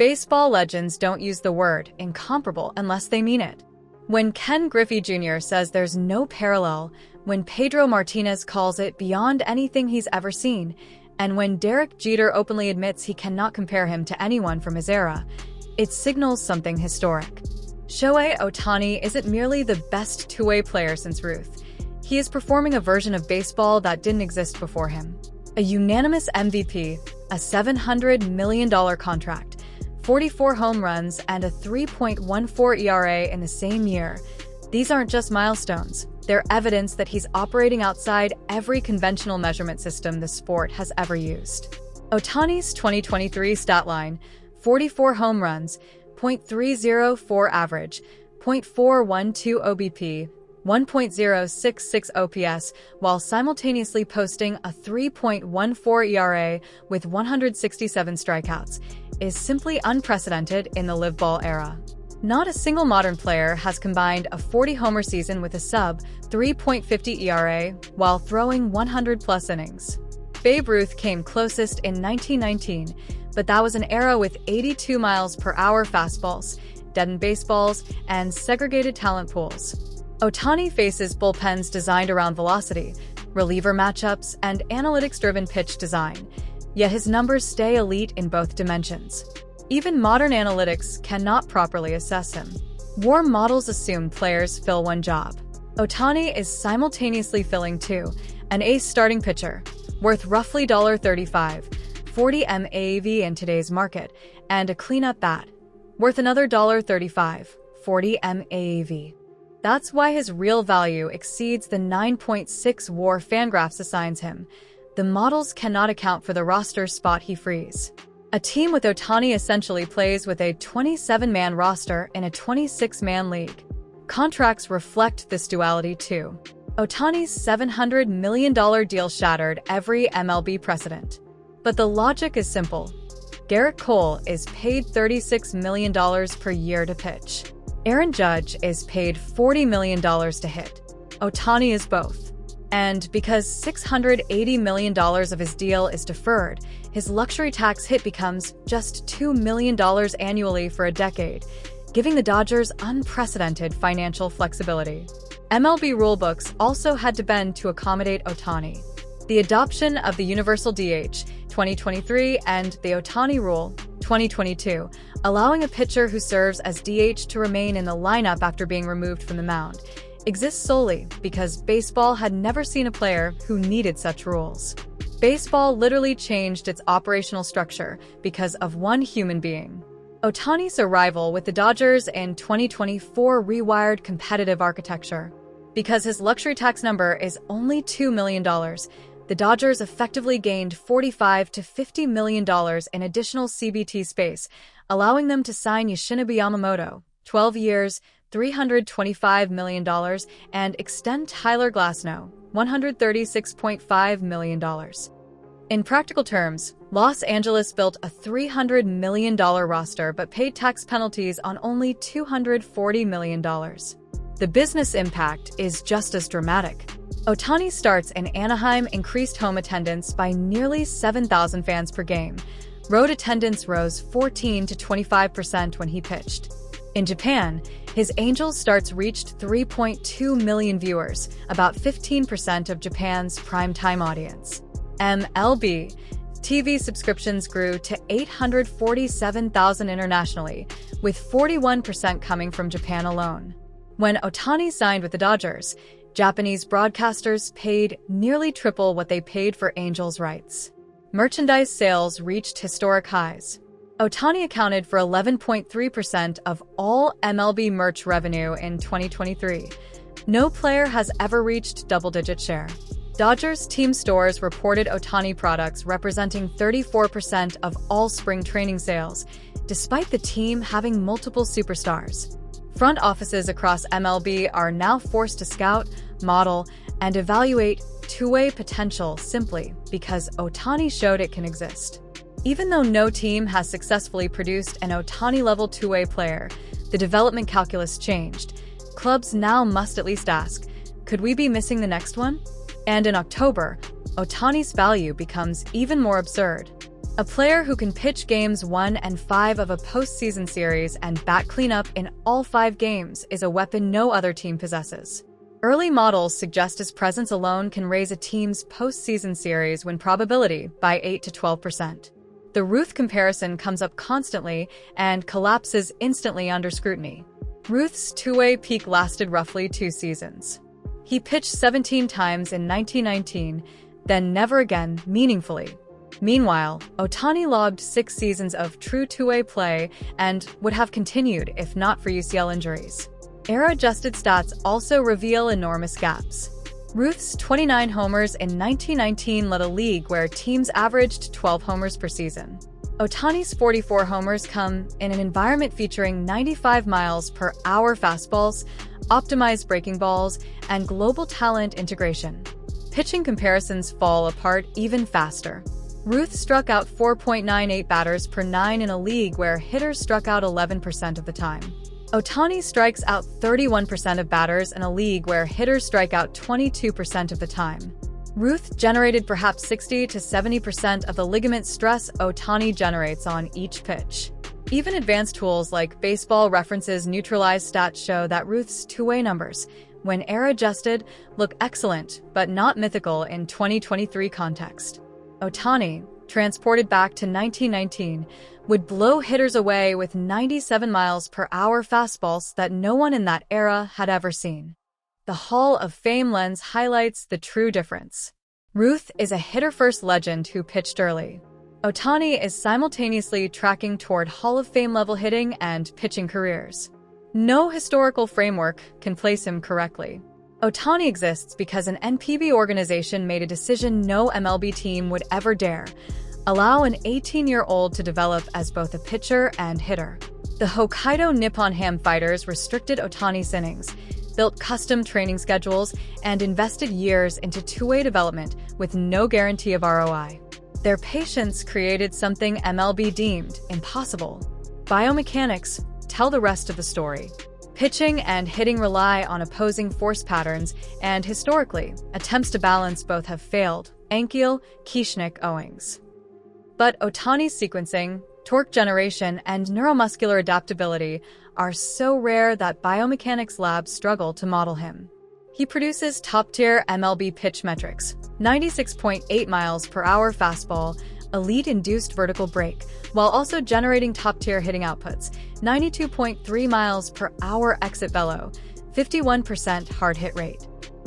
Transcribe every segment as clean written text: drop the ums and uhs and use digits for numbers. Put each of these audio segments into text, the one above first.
Baseball legends don't use the word incomparable unless they mean it. When Ken Griffey Jr. says there's no parallel, when Pedro Martinez calls it beyond anything he's ever seen, and when Derek Jeter openly admits he cannot compare him to anyone from his era, it signals something historic. Shohei Ohtani isn't merely the best two-way player since Ruth. He is performing a version of baseball that didn't exist before him. A unanimous MVP, a $700 million contract, 44 home runs, and a 3.14 ERA in the same year. These aren't just milestones. They're evidence that he's operating outside every conventional measurement system the sport has ever used. Ohtani's 2023 stat line: 44 home runs, .304 average, .412 OBP, 1.066 OPS, while simultaneously posting a 3.14 ERA with 167 strikeouts, is simply unprecedented in the live ball era. Not a single modern player has combined a 40-homer season with a sub-3.50 ERA while throwing 100-plus innings. Babe Ruth came closest in 1919, but that was an era with 82 miles per hour fastballs, deadened baseballs, and segregated talent pools. Ohtani faces bullpens designed around velocity, reliever matchups, and analytics-driven pitch design, yet his numbers stay elite in both dimensions. Even modern analytics cannot properly assess him. WAR models assume players fill one job. Ohtani is simultaneously filling two: an ace starting pitcher, worth roughly $35, 40 MAV in today's market, and a cleanup bat, worth another $35, 40 MAV. That's why his real value exceeds the 9.6 WAR Fangraphs assigns him. The models cannot account for the roster spot he frees. A team with Ohtani essentially plays with a 27-man roster in a 26-man league. Contracts reflect this duality too. Ohtani's $700 million deal shattered every MLB precedent. But the logic is simple. Garrett Cole is paid $36 million per year to pitch. Aaron Judge is paid $40 million to hit. Ohtani is both. And because $680 million of his deal is deferred, his luxury tax hit becomes just $2 million annually for a decade, giving the Dodgers unprecedented financial flexibility. MLB rulebooks also had to bend to accommodate Ohtani. The adoption of the universal DH 2023 and the Ohtani rule 2022, allowing a pitcher who serves as DH to remain in the lineup after being removed from the mound, exists solely because baseball had never seen a player who needed such rules. Baseball literally changed its operational structure because of one human being. Ohtani's arrival with the Dodgers in 2024 rewired competitive architecture. Because his luxury tax number is only $2 million, the Dodgers effectively gained $45 to $50 million in additional CBT space, allowing them to sign Yoshinobu Yamamoto, 12 years, $325 million, and extend Tyler Glasnow, $136.5 million. In practical terms, Los Angeles built a $300 million roster but paid tax penalties on only $240 million. The business impact is just as dramatic. Ohtani starts in Anaheim increased home attendance by nearly 7,000 fans per game. Road attendance rose 14 to 25% when he pitched. In Japan, his Angels starts reached 3.2 million viewers, about 15% of Japan's primetime audience. MLB TV subscriptions grew to 847,000 internationally, with 41% coming from Japan alone. When Ohtani signed with the Dodgers, Japanese broadcasters paid nearly triple what they paid for Angels rights. Merchandise sales reached historic highs. Ohtani accounted for 11.3% of all MLB merch revenue in 2023. No player has ever reached double-digit share. Dodgers team stores reported Ohtani products representing 34% of all spring training sales, despite the team having multiple superstars. Front offices across MLB are now forced to scout, model, and evaluate two-way potential simply because Ohtani showed it can exist. Even though no team has successfully produced an Ohtani-level two-way player, the development calculus changed. Clubs now must at least ask, could we be missing the next one? And in October, Ohtani's value becomes even more absurd. A player who can pitch games 1 and 5 of a postseason series and bat cleanup in all 5 games is a weapon no other team possesses. Early models suggest his presence alone can raise a team's postseason series win probability by 8 to 12%. The Ruth comparison comes up constantly and collapses instantly under scrutiny. Ruth's two-way peak lasted roughly 2 seasons. He pitched 17 times in 1919, then never again meaningfully. Meanwhile, Ohtani logged 6 seasons of true two-way play and would have continued if not for UCL injuries. Era-adjusted stats also reveal enormous gaps. Ruth's 29 homers in 1919 led a league where teams averaged 12 homers per season. Ohtani's 44 homers come in an environment featuring 95 miles per hour fastballs, optimized breaking balls, and global talent integration. Pitching comparisons fall apart even faster. Ruth struck out 4.98 batters per 9 in a league where hitters struck out 11% of the time. Ohtani strikes out 31% of batters in a league where hitters strike out 22% of the time. Ruth generated perhaps 60 to 70% of the ligament stress Ohtani generates on each pitch. Even advanced tools like Baseball Reference's neutralized stats show that Ruth's two-way numbers, when era-adjusted, look excellent but not mythical in 2023 context. Ohtani, transported back to 1919, would blow hitters away with 97 miles per hour fastballs that no one in that era had ever seen. The Hall of Fame lens highlights the true difference. Ruth is a hitter-first legend who pitched early. Ohtani is simultaneously tracking toward Hall of Fame-level hitting and pitching careers. No historical framework can place him correctly. Ohtani exists because an NPB organization made a decision no MLB team would ever dare: allow an 18-year-old to develop as both a pitcher and hitter. The Hokkaido Nippon Ham Fighters restricted Ohtani's innings, built custom training schedules, and invested years into two-way development with no guarantee of ROI. Their patience created something MLB deemed impossible. Biomechanics tell the rest of the story. Pitching and hitting rely on opposing force patterns, and historically, attempts to balance both have failed. Ankiel, Kieschnick, Owings. But Ohtani's sequencing, torque generation, and neuromuscular adaptability are so rare that biomechanics labs struggle to model him. He produces top-tier MLB pitch metrics: 96.8 miles per hour fastball, elite induced vertical break, while also generating top-tier hitting outputs: 92.3 miles per hour exit velo, 51% hard hit rate.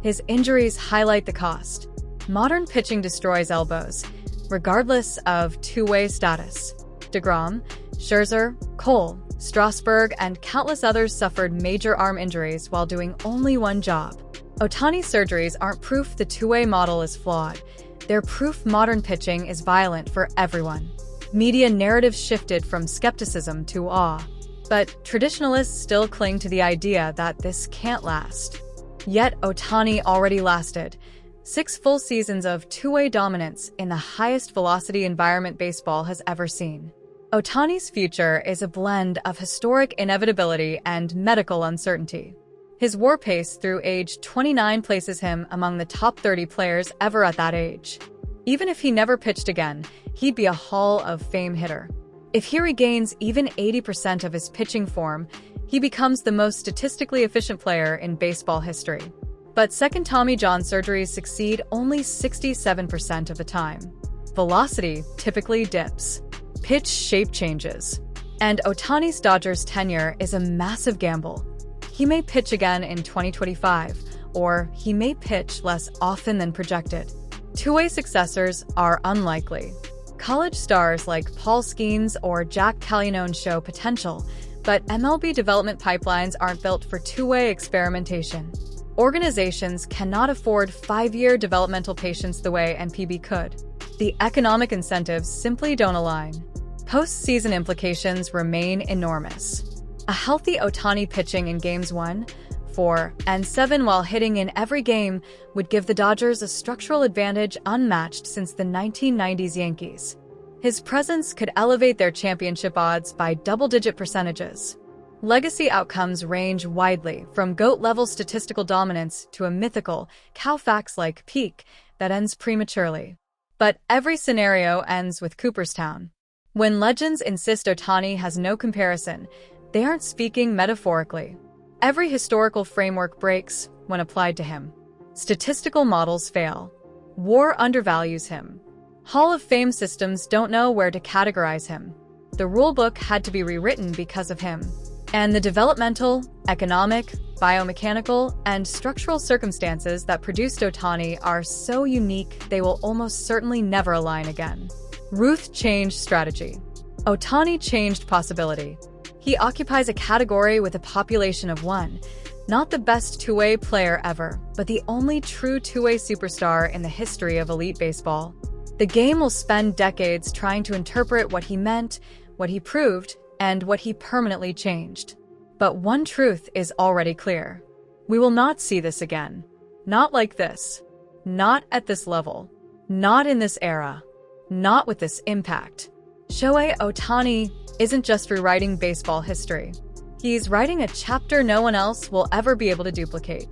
His injuries highlight the cost. Modern pitching destroys elbows, regardless of two-way status. DeGrom, Scherzer, Cole, Strasburg, and countless others suffered major arm injuries while doing only one job. Ohtani's surgeries aren't proof the two-way model is flawed. They're proof modern pitching is violent for everyone. Media narratives shifted from skepticism to awe. But traditionalists still cling to the idea that this can't last. Yet Ohtani already lasted 6 full seasons of two-way dominance in the highest velocity environment baseball has ever seen. Ohtani's future is a blend of historic inevitability and medical uncertainty. His WAR pace through age 29 places him among the top 30 players ever at that age. Even if he never pitched again, he'd be a Hall of Fame hitter. If he regains even 80% of his pitching form, he becomes the most statistically efficient player in baseball history. But second Tommy John surgeries succeed only 67% of the time. Velocity typically dips. Pitch shape changes. And Ohtani's Dodgers tenure is a massive gamble. He may pitch again in 2025, or he may pitch less often than projected. Two-way successors are unlikely. College stars like Paul Skeens or Jack Caglianone show potential, but MLB development pipelines aren't built for two-way experimentation. Organizations cannot afford 5-year developmental patience the way NPB could. The economic incentives simply don't align. Postseason implications remain enormous. A healthy Ohtani pitching in games 1, 4, and 7 while hitting in every game would give the Dodgers a structural advantage unmatched since the 1990s Yankees. His presence could elevate their championship odds by double-digit percentages. Legacy outcomes range widely, from GOAT-level statistical dominance to a mythical, Koufax-like peak that ends prematurely. But every scenario ends with Cooperstown. When legends insist Ohtani has no comparison, they aren't speaking metaphorically. Every historical framework breaks when applied to him. Statistical models fail. WAR undervalues him. Hall of Fame systems don't know where to categorize him. The rulebook had to be rewritten because of him. And the developmental, economic, biomechanical, and structural circumstances that produced Ohtani are so unique they will almost certainly never align again. Ruth changed strategy. Ohtani changed possibility. He occupies a category with a population of one, not the best two-way player ever, but the only true two-way superstar in the history of elite baseball. The game will spend decades trying to interpret what he meant, what he proved, and what he permanently changed. But one truth is already clear. We will not see this again. Not like this. Not at this level. Not in this era. Not with this impact. Shohei Ohtani isn't just rewriting baseball history. He's writing a chapter no one else will ever be able to duplicate.